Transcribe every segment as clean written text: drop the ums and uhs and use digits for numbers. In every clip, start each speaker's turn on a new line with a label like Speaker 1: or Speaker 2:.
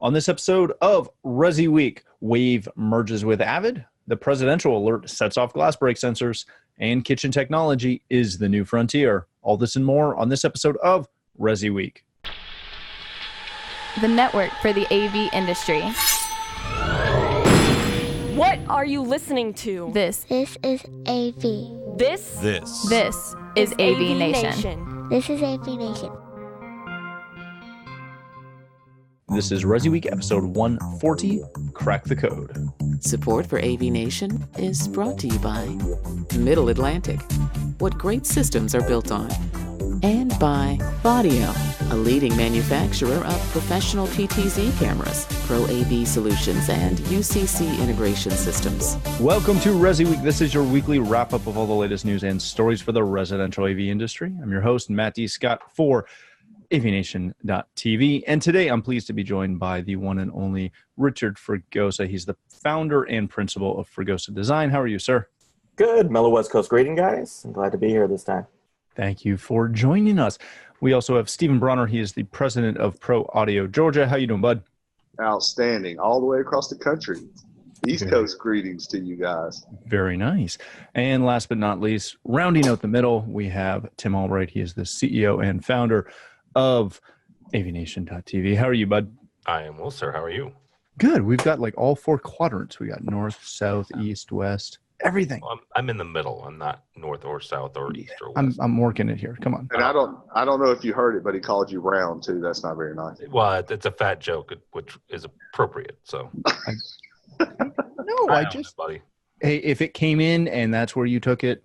Speaker 1: On this episode of ResiWeek, Wave merges with AVAD, the presidential alert sets off glass break sensors, and kitchen technology is the new frontier. All this and more on this episode of ResiWeek.
Speaker 2: The network for the AV industry.
Speaker 3: What are you listening to?
Speaker 2: This
Speaker 4: is AV.
Speaker 3: This
Speaker 2: is AVNation.
Speaker 4: This is AVNation.
Speaker 1: This is ResiWeek episode 140, Crack the Code.
Speaker 5: Support for AVNation is brought to you by Middle Atlantic, what great systems are built on, and by Audio, a leading manufacturer of professional PTZ cameras, Pro AV solutions, and UCC integration systems.
Speaker 1: Welcome to ResiWeek. This is your weekly wrap-up of all the latest news and stories for the residential AV industry. I'm your host, Matt D. Scott, for AVNation.tv. And today I'm pleased to be joined by the one and only Richard Fregosa. He's the founder and principal of Fregosa Design. How are you, sir?
Speaker 6: Good. Mellow West Coast greeting, guys. I'm glad to be here this time.
Speaker 1: Thank you for joining us. We also have Stephen Bronner. He is the president of Pro Audio Georgia. How you doing, bud?
Speaker 7: Outstanding. All the way across the country. East Coast greetings to you guys.
Speaker 1: Very nice. And last but not least, rounding out the middle, we have Tim Albright. He is the CEO and founder of AVNation.tv. How are you, bud?
Speaker 8: I am well, sir. How are you?
Speaker 1: Good. We've got like all four quadrants. We got north, south, east, west, everything.
Speaker 8: Well, I'm in the middle. I'm not north or south or east or west.
Speaker 1: I'm working it here. Come on.
Speaker 7: And I don't know if you heard it, but he called you round too. That's not very nice.
Speaker 8: Well, it's a fat joke, which is appropriate. So
Speaker 1: I just,
Speaker 8: buddy.
Speaker 1: Hey, if it came in and that's where you took it,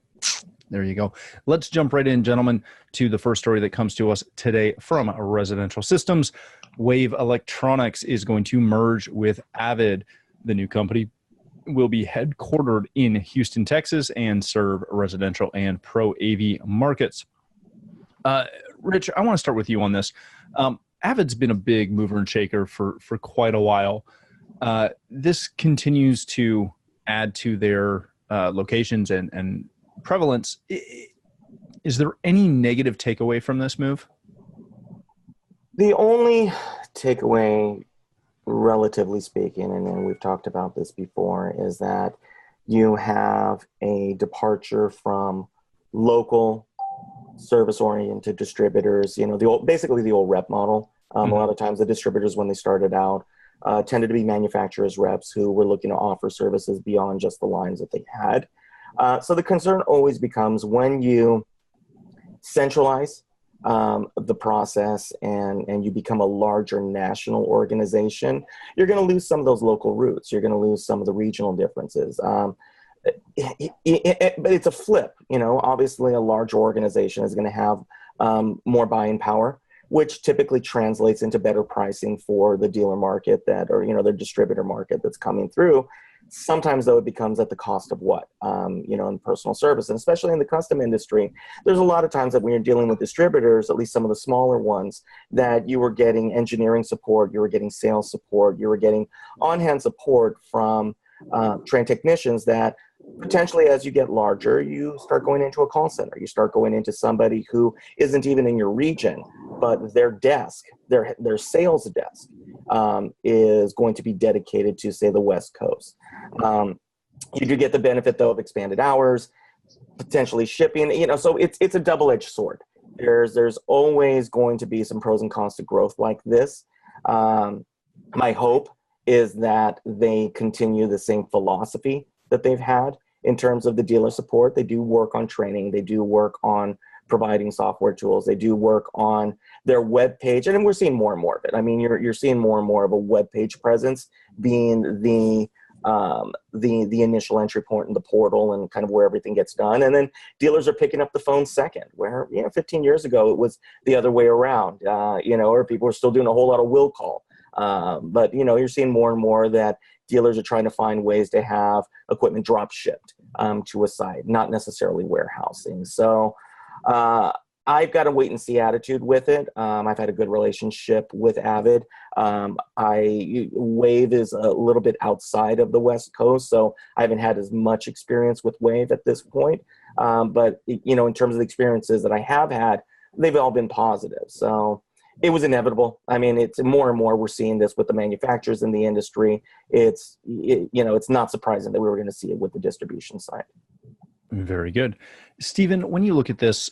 Speaker 1: there you go. Let's jump right in, gentlemen, to the first story that comes to us today from Residential Systems. Wave Electronics is going to merge with AVAD. The new company will be headquartered in Houston, Texas, and serve residential and pro AV markets. Rich, I want to start with you on this. AVAD's been a big mover and shaker for quite a while. This continues to add to their locations and prevalence. Is there any negative takeaway from this move?
Speaker 6: The only takeaway, relatively speaking, and we've talked about this before, is that you have a departure from local service-oriented distributors. You know, basically the old rep model. A lot of times the distributors, when they started out, tended to be manufacturers reps who were looking to offer services beyond just the lines that they had. So the concern always becomes when you centralize the process and you become a larger national organization, you're going to lose some of those local roots. You're going to lose some of the regional differences. But it's a flip. You know, obviously a larger organization is going to have more buying power, which typically translates into better pricing for the dealer market the distributor market that's coming through. Sometimes, though, it becomes at the cost of what? In personal service, and especially in the custom industry, there's a lot of times that when you're dealing with distributors, at least some of the smaller ones, that you were getting engineering support, you were getting sales support, you were getting on-hand support from trained technicians that potentially as you get larger, you start going into a call center. You start going into somebody who isn't even in your region, but their desk, their sales desk is going to be dedicated to, say, the West Coast. You do get the benefit, though, of expanded hours, potentially shipping, so it's a double-edged sword. There's always going to be some pros and cons to growth like this. My hope is that they continue the same philosophy that they've had in terms of the dealer support. They do work on training. They do work on providing software tools. They do work on their web page, and we're seeing more and more of it. I mean, you're seeing more and more of a web page presence being the initial entry point in the portal and kind of where everything gets done. And then dealers are picking up the phone second, where 15 years ago it was the other way around. Or people were still doing a whole lot of will call. But you're seeing more and more that dealers are trying to find ways to have equipment drop shipped to a site, not necessarily warehousing. So I've got a wait and see attitude with it. I've had a good relationship with AVAD. Wave is a little bit outside of the West Coast, so I haven't had as much experience with Wave at this point. But in terms of the experiences that I have had, they've all been positive. So It was inevitable. I mean, it's more and more we're seeing this with the manufacturers in the industry. It's not surprising that we were going to see it with the distribution side.
Speaker 1: Very good. Stephen, when you look at this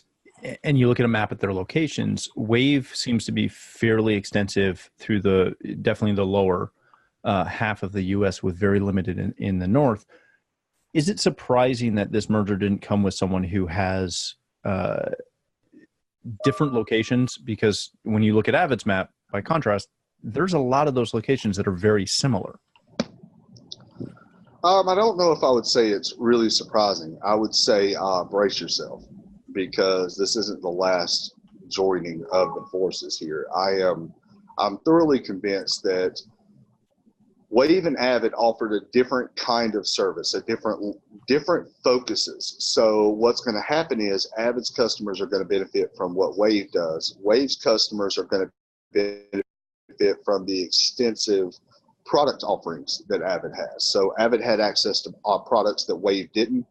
Speaker 1: and you look at a map at their locations, Wave seems to be fairly extensive through definitely the lower half of the U.S. with very limited in the north. Is it surprising that this merger didn't come with someone who has different locations? Because when you look at AVAD's map, by contrast, there's a lot of those locations that are very similar.
Speaker 7: I don't know if I would say it's really surprising. I would say brace yourself, because this isn't the last joining of the forces here. I'm thoroughly convinced that Wave and AVAD offered a different kind of service, different focuses. So what's going to happen is AVAD's customers are going to benefit from what Wave does. Wave's customers are going to benefit from the extensive product offerings that AVAD has. So AVAD had access to products that Wave didn't.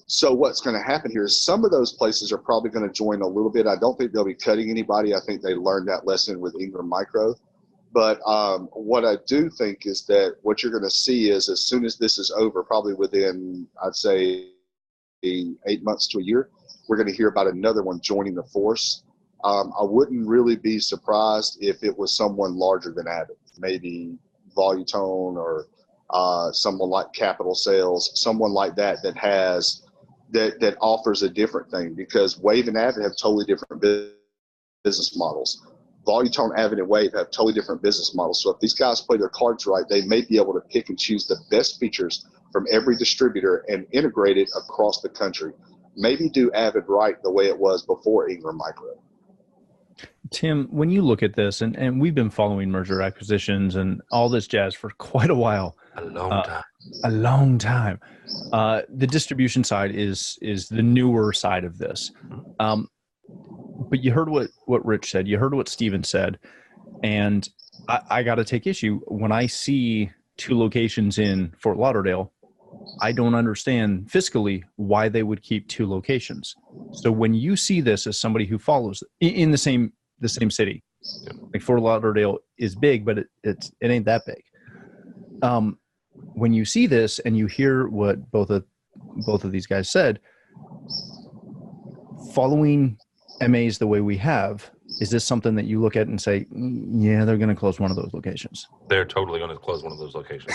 Speaker 7: So what's going to happen here is some of those places are probably going to join a little bit. I don't think they'll be cutting anybody. I think they learned that lesson with Ingram Micro. But what I do think is that what you're going to see is, as soon as this is over, probably within, I'd say, 8 months to a year, we're going to hear about another one joining the force. I wouldn't really be surprised if it was someone larger than AVAD, maybe Volutone or someone like Capital Sales, someone like that that offers a different thing, because Wave and AVAD have totally different business models. Volutone, AVAD, and Wave have totally different business models. So if these guys play their cards right, they may be able to pick and choose the best features from every distributor and integrate it across the country. Maybe do AVAD right the way it was before Ingram Micro.
Speaker 1: Tim, when you look at this, and we've been following merger acquisitions and all this jazz for quite a while.
Speaker 8: A long time.
Speaker 1: A long time. The distribution side is the newer side of this. But you heard what Rich said. You heard what Steven said. And I got to take issue. When I see 2 locations in Fort Lauderdale, I don't understand fiscally why they would keep 2 locations. So when you see this as somebody who follows in the same city, like Fort Lauderdale is big, but it ain't that big. When you see this and you hear what both of these guys said, following MAs the way we have, is this something that you look at and say, yeah, they're going to close one of those locations?
Speaker 8: They're totally going to close one of those locations.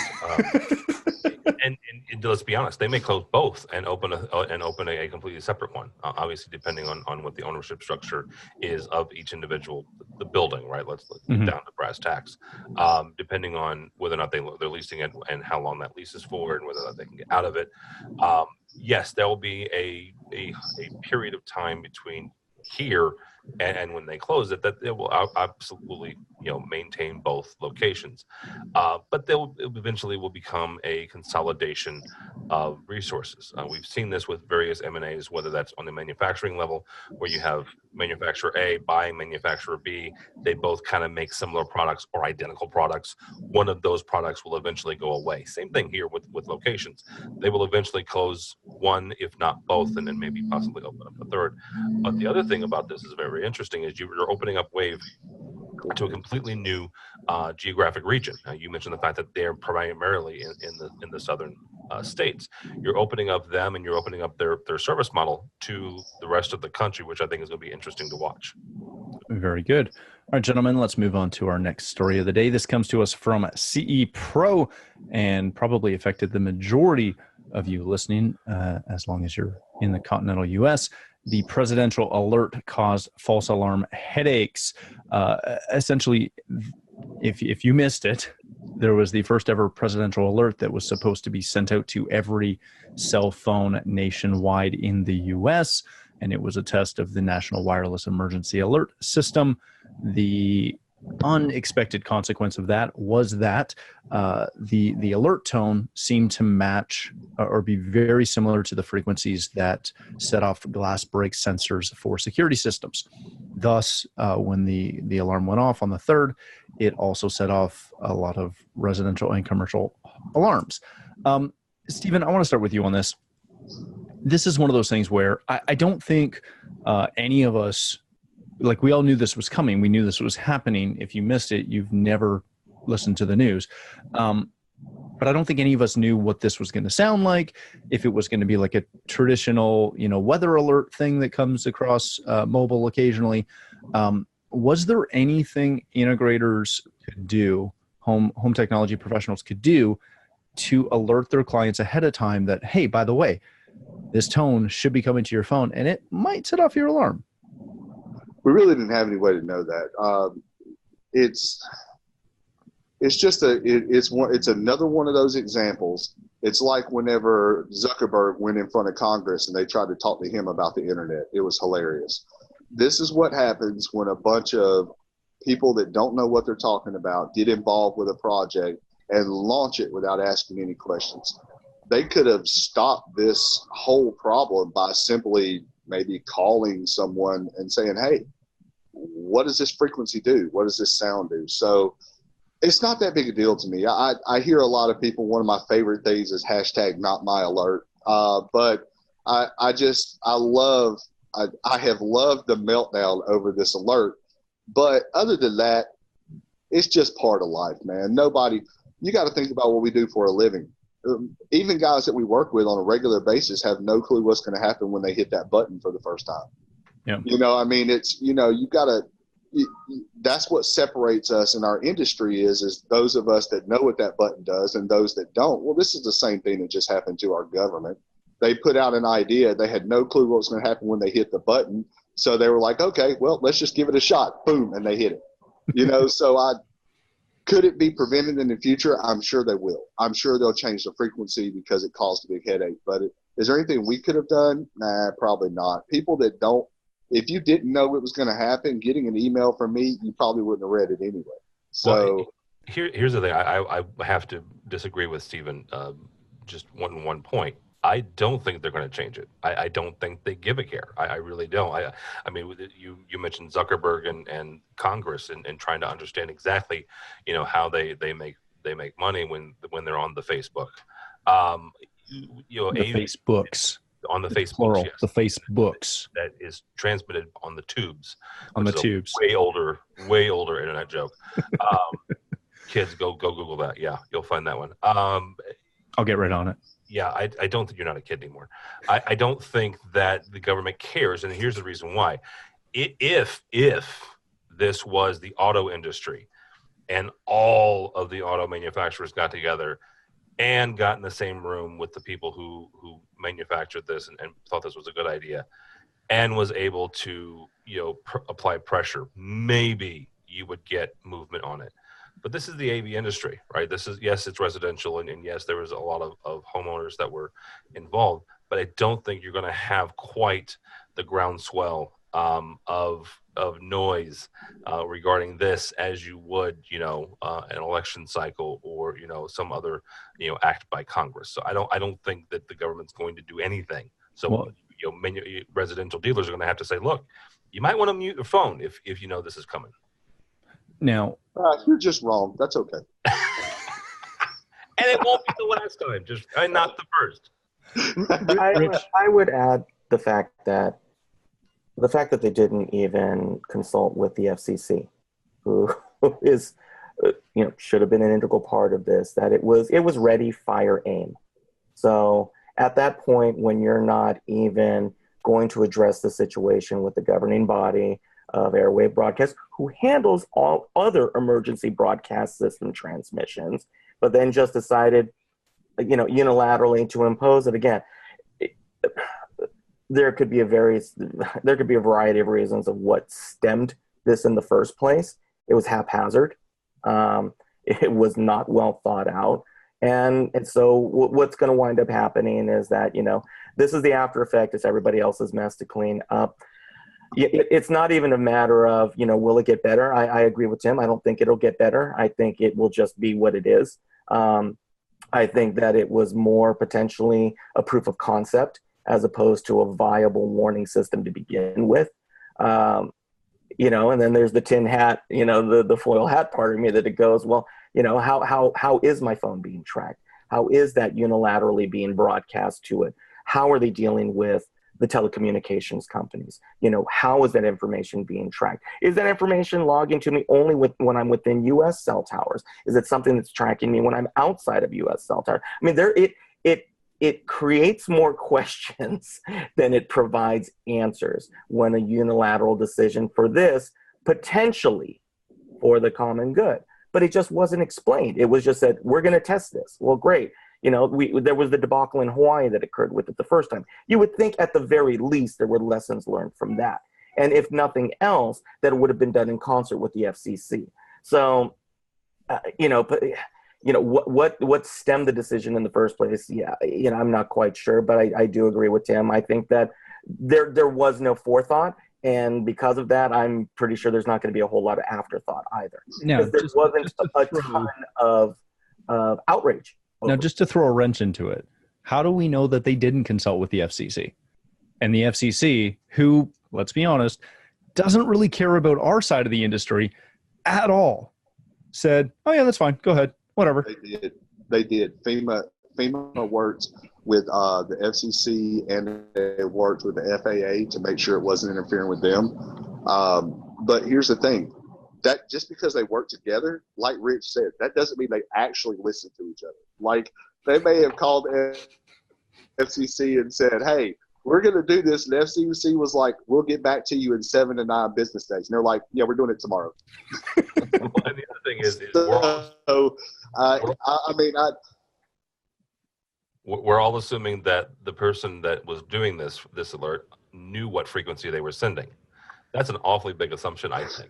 Speaker 8: And let's be honest, they may close both and open a completely separate one. Obviously, depending on what the ownership structure is of each individual, the building, right? Let's get down to brass tacks. Depending on whether or not they're leasing it and how long that lease is for, and whether or not they can get out of it. Yes, there will be a period of time between here and when they close it, that it will absolutely maintain both locations, but they will eventually become a consolidation of resources. We've seen this with various M&As, whether that's on the manufacturing level, where you have manufacturer A buying manufacturer B. They both kind of make similar products or identical products. One of those products will eventually go away. Same thing here with locations. They will eventually close one, if not both, and then maybe possibly open up a third. But the other thing about this is very interesting is you're opening up Wave to a completely new geographic region. Now, you mentioned the fact that they're primarily in the southern states. You're opening up them, and you're opening up their service model to the rest of the country, which I think is going to be interesting to watch.
Speaker 1: Very good. All right, gentlemen, let's move on to our next story of the day. This comes to us from CE Pro, and probably affected the majority of you listening, as long as you're in the continental U.S. The presidential alert caused false alarm headaches. Essentially, if you missed it, there was the first ever presidential alert that was supposed to be sent out to every cell phone nationwide in the U.S., and it was a test of the National Wireless Emergency Alert System. The unexpected consequence of that was that the alert tone seemed to match or be very similar to the frequencies that set off glass break sensors for security systems. Thus, when the alarm went off on the 3rd, it also set off a lot of residential and commercial alarms. Stephen, I want to start with you on this. This is one of those things where I don't think any of us like we all knew this was coming. We knew this was happening. If you missed it, you've never listened to the news. But I don't think any of us knew what this was going to sound like, if it was going to be like a traditional, weather alert thing that comes across mobile occasionally. Was there anything integrators could do, home technology professionals could do, to alert their clients ahead of time that, hey, by the way, this tone should be coming to your phone and it might set off your alarm?
Speaker 7: We really didn't have any way to know that. It's another one of those examples. It's like whenever Zuckerberg went in front of Congress and they tried to talk to him about the internet. It was hilarious. This is what happens when a bunch of people that don't know what they're talking about get involved with a project and launch it without asking any questions. They could have stopped this whole problem by simply maybe calling someone and saying, hey, what does this frequency do? What does this sound do? So it's not that big a deal to me. I hear a lot of people, one of my favorite things is hashtag not my alert. But I have loved the meltdown over this alert. But other than that, it's just part of life, man. You got to think about what we do for a living. Even guys that we work with on a regular basis have no clue what's going to happen when they hit that button for the first time.
Speaker 1: Yeah.
Speaker 7: That's what separates us in our industry is those of us that know what that button does and those that don't. Well, this is the same thing that just happened to our government. They put out an idea. They had no clue what was going to happen when they hit the button. So they were like, okay, well, let's just give it a shot. Boom. And they hit it, so could it be prevented in the future? I'm sure they will. I'm sure they'll change the frequency because it caused a big headache. But is there anything we could have done? Nah, probably not. People that don't, if you didn't know it was going to happen, getting an email from me, you probably wouldn't have read it anyway. So
Speaker 8: here's the thing. I have to disagree with Stephen. Just one point. I don't think they're going to change it. I don't think they give a care. I really don't. I mean, you mentioned Zuckerberg and Congress and trying to understand exactly, how they make money when they're on the Facebook.
Speaker 1: Facebooks.
Speaker 8: On the Facebooks,
Speaker 1: plural,
Speaker 8: yes.
Speaker 1: The Facebooks.
Speaker 8: That is transmitted on the tubes.
Speaker 1: On the tubes.
Speaker 8: Way older internet joke. Kids, go Google that. Yeah, you'll find that one.
Speaker 1: I'll get right on it.
Speaker 8: Yeah, I don't think you're not a kid anymore. I don't think that the government cares, and here's the reason why. If this was the auto industry and all of the auto manufacturers got together and got in the same room with the people who manufactured this and thought this was a good idea and was able to apply pressure, maybe you would get movement on it. But this is the AV industry, right? Yes, it's residential, and yes, there was a lot of homeowners that were involved, but I don't think you're going to have quite the groundswell of noise regarding this as you would, an election cycle or some other act by Congress. So I don't think that the government's going to do anything. So residential dealers are going to have to say, look, you might want to mute your phone if this is coming.
Speaker 1: Now,
Speaker 7: you're just wrong. That's okay.
Speaker 8: And it won't be the last time, and not the first.
Speaker 6: I would add the fact that they didn't even consult with the FCC, who is, should have been an integral part of this. That it was ready, fire, aim. So at that point, when you're not even going to address the situation with the governing body of airwave broadcast, who handles all other emergency broadcast system transmissions, but then just decided, unilaterally to impose it again. There could be a variety of reasons of what stemmed this in the first place. It was haphazard. It was not well thought out. And so what's going to wind up happening is that, this is the after effect. It's everybody else's mess to clean up. It's not even a matter of, will it get better? I agree with Tim. I don't think it'll get better. I think it will just be what it is. I think that it was more potentially a proof of concept as opposed to a viable warning system to begin with. And then there's the tin hat, the foil hat part of me that it goes, well, how is my phone being tracked? How is that unilaterally being broadcast to it? How are they dealing with the telecommunications companies. How is that information being tracked? Is that information logging to me only when I'm within U.S. cell towers? Is it something that's tracking me when I'm outside of U.S. cell towers? I mean, it creates more questions than it provides answers when a unilateral decision for this potentially for the common good. But it just wasn't explained. It was just said, we're going to test this. Well, great. There was the debacle in Hawaii that occurred with it the first time. You would think at the very least there were lessons learned from that. And if nothing else, that it would have been done in concert with the FCC. So, what stemmed the decision in the first place? Yeah, I'm not quite sure, but I do agree with Tim. I think that there was no forethought. And because of that, I'm pretty sure there's not going to be a whole lot of afterthought either.
Speaker 1: No,
Speaker 6: there wasn't a ton of outrage.
Speaker 1: Now, just to throw a wrench into it, how do we know that they didn't consult with the FCC? And the FCC, who, let's be honest, doesn't really care about our side of the industry at all, said, oh yeah, that's fine. Go ahead. Whatever.
Speaker 7: They did. FEMA worked with the FCC and they worked with the FAA to make sure it wasn't interfering with them. But here's the thing. That just because they work together, like Rich said, that doesn't mean they actually listen to each other. Like, they may have called FCC and said, hey, we're going to do this. And FCC was like, we'll get back to you in 7 to 9 business days. And they're like, yeah, we're doing it tomorrow.
Speaker 8: Well, and the other thing is we're all assuming that the person that was doing this alert knew what frequency they were sending. That's an awfully big assumption, I think.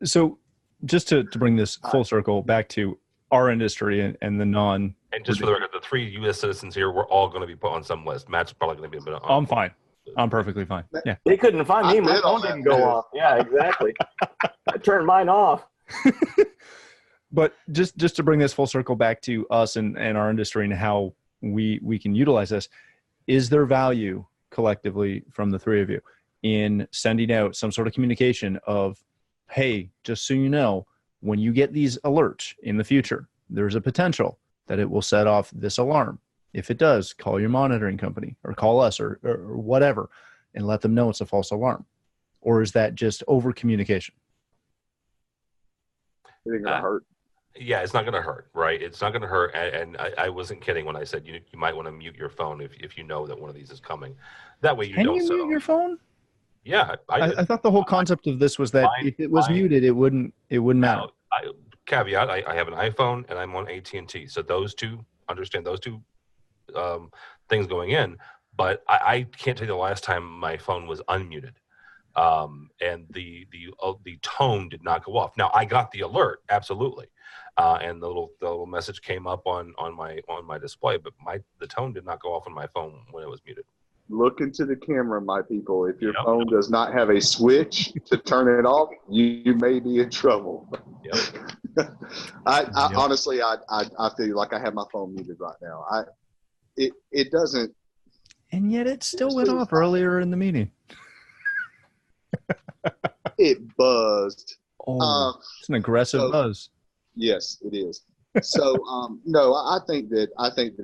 Speaker 1: So just to bring this full circle back to our industry and the non.
Speaker 8: And just for the record, the 3 U.S. citizens here, we're all going to be put on some list. Matt's probably going to be a bit on.
Speaker 1: I'm fine. I'm perfectly fine. Yeah.
Speaker 6: They couldn't find me. My phone didn't go off. Yeah, exactly. I turned mine off.
Speaker 1: But just to bring this full circle back to us and our industry and how we can utilize this, is there value collectively from the 3 of you in sending out some sort of communication of, hey, just so you know, when you get these alerts in the future, there's a potential that it will set off this alarm. If it does, call your monitoring company or call us or whatever and let them know it's a false alarm? Or is that just over communication?
Speaker 7: It ain't gonna hurt.
Speaker 8: Yeah, it's not going to hurt, right? It's not going to hurt. And I wasn't kidding when I said you might want to mute your phone if you know that one of these is coming. That way you don't.
Speaker 1: Can you mute your phone?
Speaker 8: Yeah,
Speaker 1: I thought the whole concept of this was that if it was muted, it wouldn't matter.
Speaker 8: Caveat: I have an iPhone and I'm on AT&T, so those two things going in. But I can't tell you the last time my phone was unmuted, and the tone did not go off. Now I got the alert, absolutely, and the little message came up on my display, but the tone did not go off on my phone when it was muted.
Speaker 7: Look into the camera, my people. If your phone does not have a switch to turn it off, you may be in trouble. Yep. Honestly, I feel like I have my phone muted right now. It doesn't.
Speaker 1: And yet it still went off earlier in the meeting.
Speaker 7: It buzzed.
Speaker 1: Oh, it's an aggressive buzz.
Speaker 7: Yes, it is. So no, I think that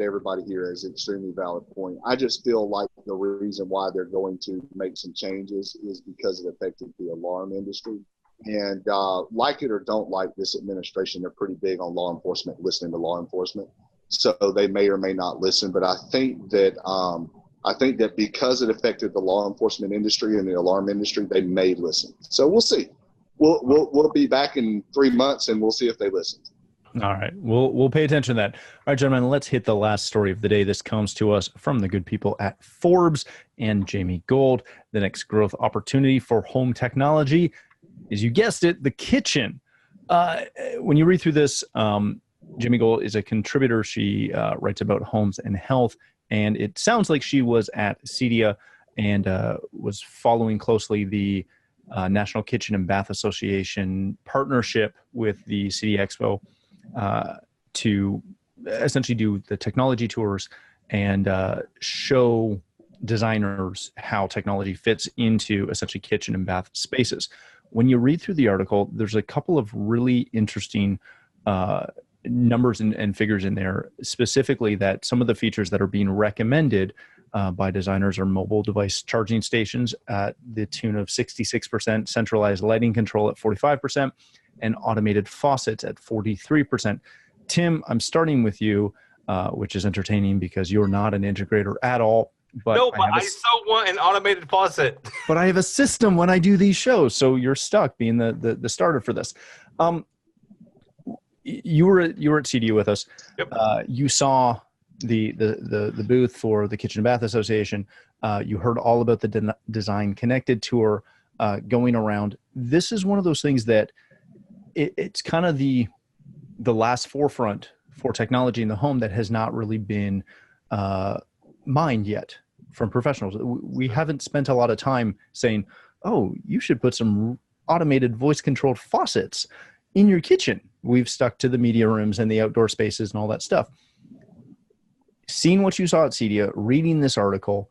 Speaker 7: everybody here has an extremely valid point. I just feel like the reason why they're going to make some changes is because it affected the alarm industry. And like it or don't like this administration, they're pretty big on law enforcement, listening to law enforcement. So they may or may not listen. But I think that because it affected the law enforcement industry and the alarm industry, they may listen. So we'll see. We'll be back in 3 months and we'll see if they listen.
Speaker 1: All right. We'll pay attention to that. All right, gentlemen, let's hit the last story of the day. This comes to us from the good people at Forbes and Jamie Gold. The next growth opportunity for home technology is, you guessed it, the kitchen. When you read through this, Jamie Gold is a contributor. She writes about homes and health, and it sounds like she was at CEDIA and was following closely the National Kitchen and Bath Association partnership with the CEDIA Expo to essentially do the technology tours and show designers how technology fits into essentially kitchen and bath spaces. When you read through the article, there's a couple of really interesting numbers and figures in there, specifically that some of the features that are being recommended by designers are mobile device charging stations at the tune of 66%, centralized lighting control at 45%, and automated faucets at 43%. Tim, I'm starting with you, which is entertaining because you're not an integrator at all. But
Speaker 8: I so want an automated faucet.
Speaker 1: But I have a system when I do these shows, so you're stuck being the starter for this. You were at CDU with us.
Speaker 8: Yep.
Speaker 1: You saw the booth for the Kitchen and Bath Association. You heard all about the Design Connected tour going around. This is one of those things that it's kind of the last forefront for technology in the home that has not really been mined yet from professionals. We haven't spent a lot of time saying, oh, you should put some automated voice-controlled faucets in your kitchen. We've stuck to the media rooms and the outdoor spaces and all that stuff. Seeing what you saw at CEDIA, reading this article,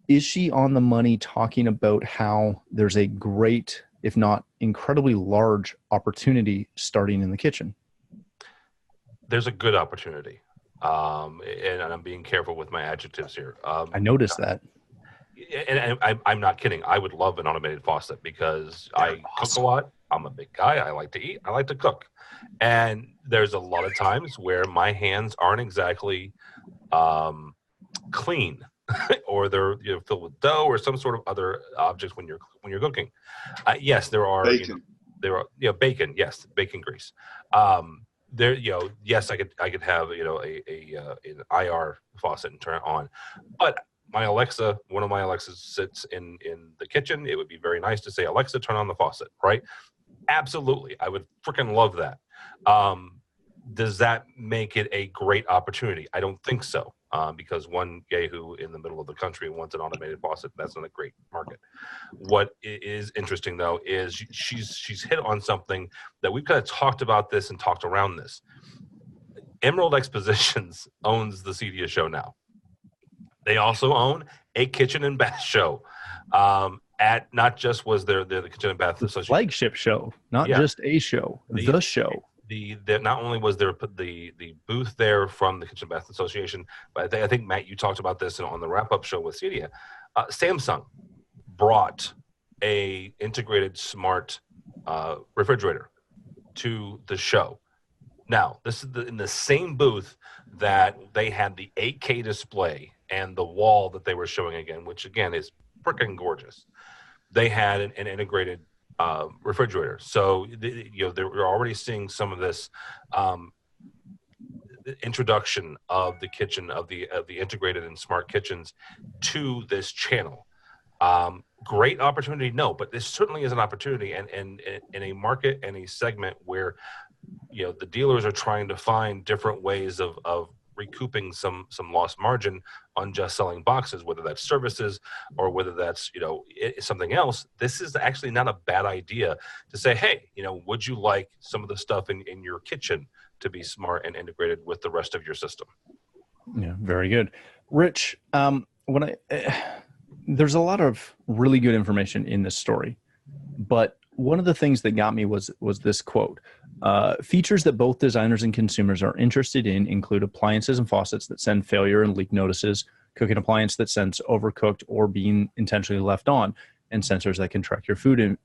Speaker 1: is she on the money talking about how there's a great, if not incredibly large opportunity starting in the kitchen?
Speaker 8: There's a good opportunity. And I'm being careful with my adjectives here.
Speaker 1: I noticed that.
Speaker 8: And I'm not kidding. I would love an automated faucet because I cook a lot. I'm a big guy. I like to eat. I like to cook. And there's a lot of times where my hands aren't exactly clean or they're filled with dough or some sort of other objects when you're cooking. Yes, there are
Speaker 7: Bacon.
Speaker 8: Bacon. Yes, bacon grease. Yes, I could have an IR faucet and turn it on, but one of my Alexas sits in the kitchen. It would be very nice to say, Alexa, turn on the faucet, right? Absolutely, I would freaking love that. Does that make it a great opportunity? I don't think so, because one yahoo in the middle of the country wants an automated faucet. That's not a great market. What is interesting, though, is she's hit on something that we've kind of talked about this and talked around this. Emerald Expositions owns the CEDIA show now. They also own a kitchen and bath show. At not just was there the Kitchen and Bath Association
Speaker 1: flagship show, not just a show, the show.
Speaker 8: Not only was there the booth there from the Kitchen and Bath Association, but I think Matt, you talked about this on the wrap-up show with CEDIA. Samsung brought a integrated smart refrigerator to the show. Now, this is in the same booth that they had the 8K display and the wall that they were showing again, which again is freaking gorgeous. They had an integrated refrigerator. So, we're already seeing some of this introduction of the kitchen, of the integrated and smart kitchens to this channel. Great opportunity, no, but this certainly is an opportunity, and in a market and a segment where the dealers are trying to find different ways of recouping some lost margin on just selling boxes, whether that's services or whether that's something else. This is actually not a bad idea to say, hey, would you like some of the stuff in your kitchen to be smart and integrated with the rest of your system?
Speaker 1: Yeah, very good. Rich, there's a lot of really good information in this story, but one of the things that got me was this quote. Features that both designers and consumers are interested in include appliances and faucets that send failure and leak notices, cooking appliance that sends overcooked or being intentionally left on, and sensors that can track your food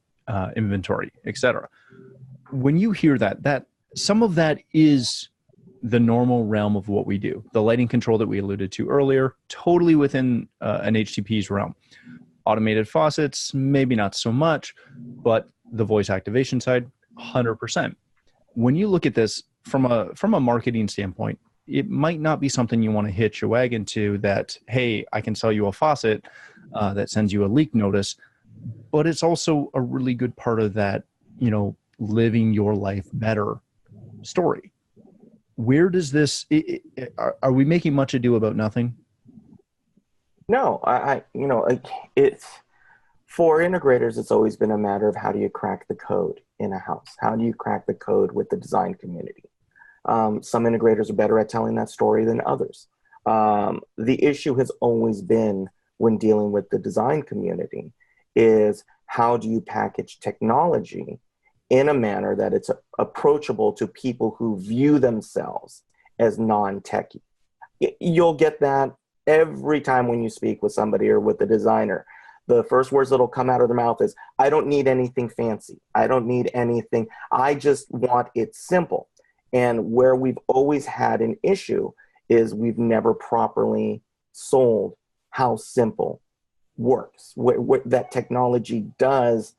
Speaker 1: inventory, etc. When you hear that some of that is the normal realm of what we do. The lighting control that we alluded to earlier, totally within an HTP's realm. Automated faucets, maybe not so much, but the voice activation side, 100%. When you look at this from a marketing standpoint, it might not be something you want to hitch your wagon to, that, hey, I can sell you a faucet that sends you a leak notice, but it's also a really good part of that, living your life better story. Where does this, are we making much ado about nothing?
Speaker 6: No, it's for integrators. It's always been a matter of how do you crack the code in a house? How do you crack the code with the design community? Some integrators are better at telling that story than others. The issue has always been, when dealing with the design community, is how do you package technology in a manner that it's approachable to people who view themselves as non-techie. You'll get that every time when you speak with somebody or with the designer, the first words that'll come out of their mouth is, I don't need anything fancy. I don't need anything. I just want it simple. And where we've always had an issue is we've never properly sold how simple works, what that technology does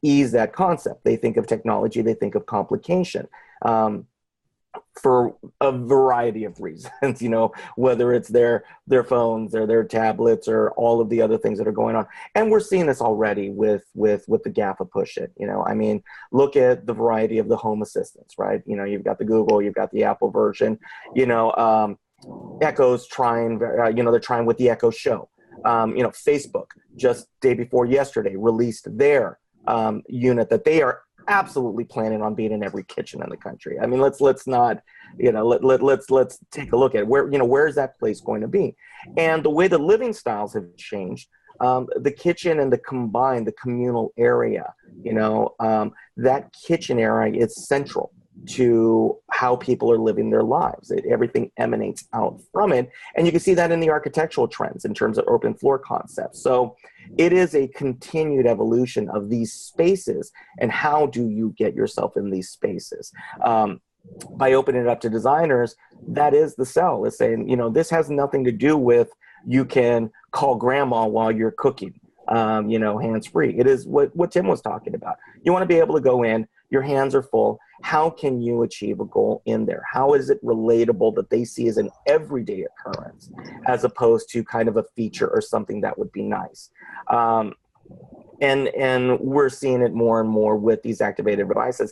Speaker 6: ease that concept. They think of technology, they think of complication. For a variety of reasons, whether it's their phones or their tablets or all of the other things that are going on. And we're seeing this already with the GAFA push it, I mean, look at the variety of the home assistants, right? You've got the Google, you've got the Apple version, Echo's trying, they're trying with the Echo Show. Facebook just day before yesterday released their unit that they are absolutely planning on being in every kitchen in the country. I mean, let's not, let's take a look at where is that place going to be? And the way the living styles have changed, the kitchen and the communal area, that kitchen area is central to how people are living their lives. Everything emanates out from it. And you can see that in the architectural trends in terms of open floor concepts. So it is a continued evolution of these spaces. And how do you get yourself in these spaces? By opening it up to designers, that is the sell. Is saying, this has nothing to do with you can call grandma while you're cooking, hands-free. It is what Tim was talking about. You want to be able to go in, your hands are full. How can you achieve a goal in there? How is it relatable that they see as an everyday occurrence as opposed to kind of a feature or something that would be nice? And we're seeing it more and more with these activated devices.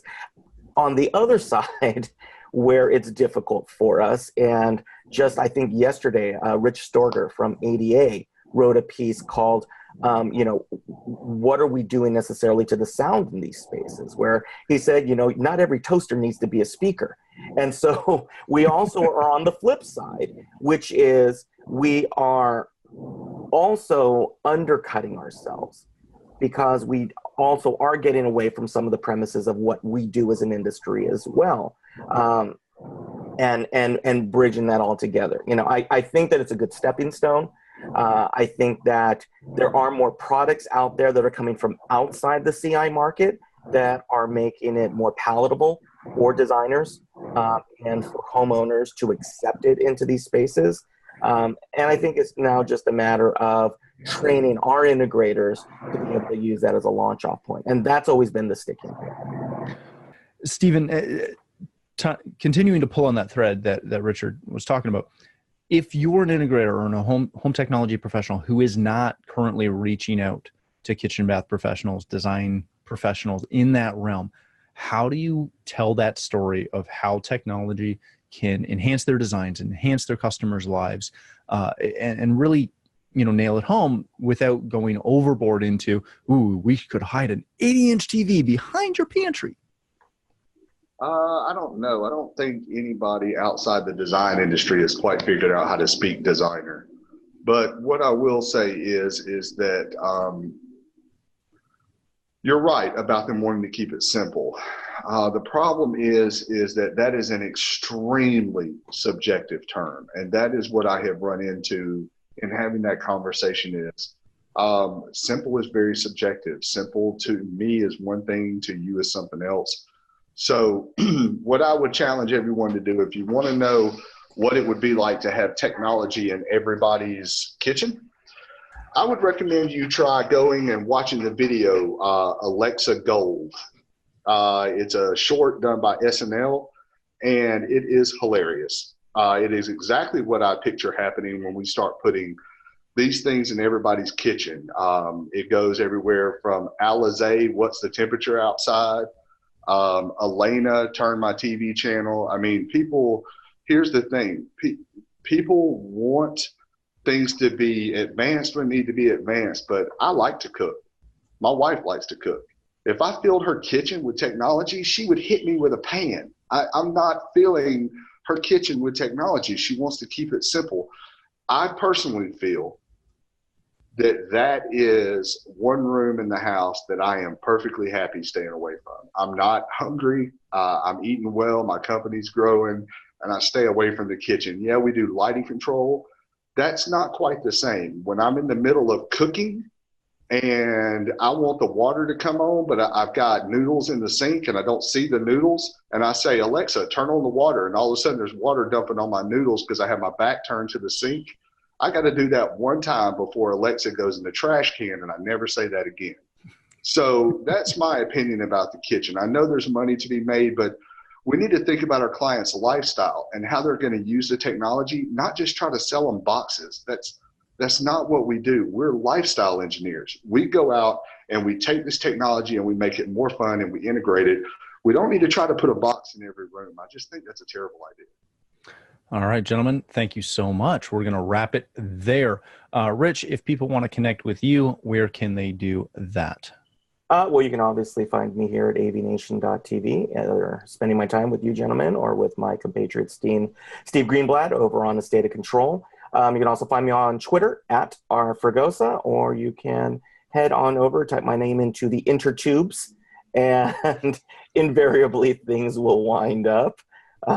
Speaker 6: On the other side, where it's difficult for us, and just I think yesterday, Rich Storger from ADA wrote a piece called what are we doing necessarily to the sound in these spaces, where he said, not every toaster needs to be a speaker. And so we also are on the flip side, which is we are also undercutting ourselves because we also are getting away from some of the premises of what we do as an industry as well. And bridging that all together. I think that it's a good stepping stone. I think that there are more products out there that are coming from outside the CI market that are making it more palatable for designers and for homeowners to accept it into these spaces. And I think it's now just a matter of training our integrators to be able to use that as a launch off point. And that's always been the sticking point.
Speaker 1: Stephen, continuing to pull on that thread that Richard was talking about, if you're an integrator or a home technology professional who is not currently reaching out to kitchen bath professionals, design professionals in that realm, how do you tell that story of how technology can enhance their designs, enhance their customers' lives, and really, nail it home without going overboard into, we could hide an 80-inch TV behind your pantry?
Speaker 7: I don't know. I don't think anybody outside the design industry has quite figured out how to speak designer. But what I will say is that you're right about them wanting to keep it simple. The problem is that is an extremely subjective term. And that is what I have run into in having that conversation is simple is very subjective. Simple to me is one thing, to you is something else. So what I would challenge everyone to do, if you want to know what it would be like to have technology in everybody's kitchen, I would recommend you try going and watching the video Alexa Gold. It's a short done by SNL, and it is hilarious. It is exactly what I picture happening when we start putting these things in everybody's kitchen. It goes everywhere from Alizé, what's the temperature outside? Elena, turn my TV channel. I mean, here's the thing. People want things to be advanced when they need to be advanced, but I like to cook. My wife likes to cook. If I filled her kitchen with technology, she would hit me with a pan. I'm not filling her kitchen with technology. She wants to keep it simple. I personally feel that is one room in the house that I am perfectly happy staying away from. I'm not hungry. I'm eating well. My company's growing, and I stay away from the kitchen. Yeah, we do lighting control. That's not quite the same. When I'm in the middle of cooking and I want the water to come on, but I've got noodles in the sink and I don't see the noodles, and I say, Alexa, turn on the water, and all of a sudden there's water dumping on my noodles because I have my back turned to the sink. I got to do that one time before Alexa goes in the trash can, and I never say that again. So that's my opinion about the kitchen. I know there's money to be made, but we need to think about our clients' lifestyle and how they're going to use the technology, not just try to sell them boxes. That's not what we do. We're lifestyle engineers. We go out and we take this technology and we make it more fun and we integrate it. We don't need to try to put a box in every room. I just think that's a terrible idea.
Speaker 1: All right, gentlemen, thank you so much. We're going to wrap it there. Rich, if people want to connect with you, where can they do that?
Speaker 6: Well, you can obviously find me here at AVNation.tv, either spending my time with you gentlemen or with my compatriot Steve Greenblatt over on the State of Control. You can also find me on Twitter at rfragosa, or you can head on over, type my name into the intertubes, and invariably things will wind up. If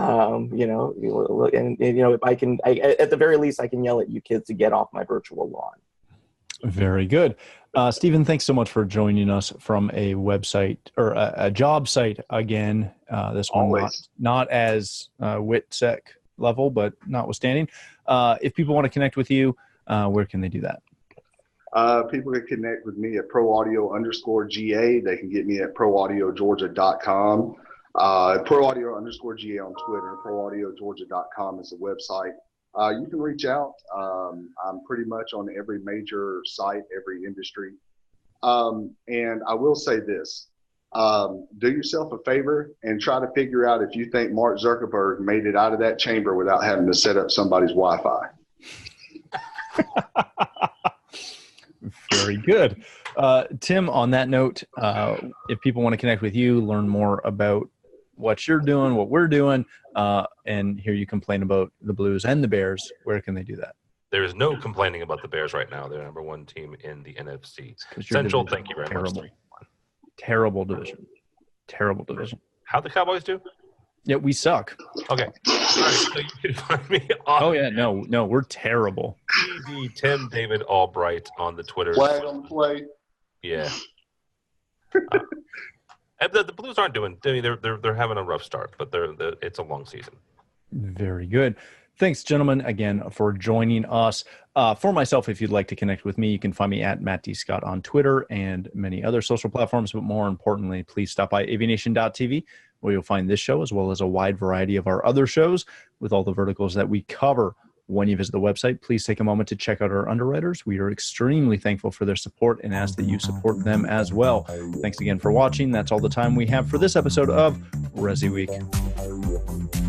Speaker 6: I can, at the very least, I can yell at you kids to get off my virtual lawn.
Speaker 1: Very good. Stephen, thanks so much for joining us from a website or a job site again. This one not as WITSEC level, but notwithstanding. If people want to connect with you, where can they do that?
Speaker 7: People can connect with me at ProAudio_GA. They can get me at ProAudioGeorgia.com. ProAudio_GA on Twitter. ProAudioGeorgia.com is the website. You can reach out. I'm pretty much on every major site, every industry. And I will say this. Do yourself a favor and try to figure out if you think Mark Zuckerberg made it out of that chamber without having to set up somebody's Wi-Fi.
Speaker 1: Very good. Tim, on that note, if people want to connect with you, learn more about what you're doing, what we're doing, and hear you complain about the Blues and the Bears, where can they do that?
Speaker 8: There is no complaining about the Bears right now. They're number one team in the NFC Central. Thank you very much.
Speaker 1: Terrible division. Terrible division.
Speaker 8: How'd the Cowboys do?
Speaker 1: Yeah, we suck.
Speaker 8: Okay. All right, so you can find me on
Speaker 1: no, we're terrible.
Speaker 8: Tim David Albright on the Twitter.
Speaker 7: Flag on the play.
Speaker 8: Yeah. The Blues aren't doing. They're having a rough start, but it's a long season.
Speaker 1: Very good. Thanks, gentlemen, again for joining us. For myself, if you'd like to connect with me, you can find me at Matt D. Scott on Twitter and many other social platforms. But more importantly, please stop by AVNation.tv, where you'll find this show as well as a wide variety of our other shows with all the verticals that we cover. When you visit the website, please take a moment to check out our underwriters. We are extremely thankful for their support and ask that you support them as well. Thanks again for watching. That's all the time we have for this episode of ResiWeek.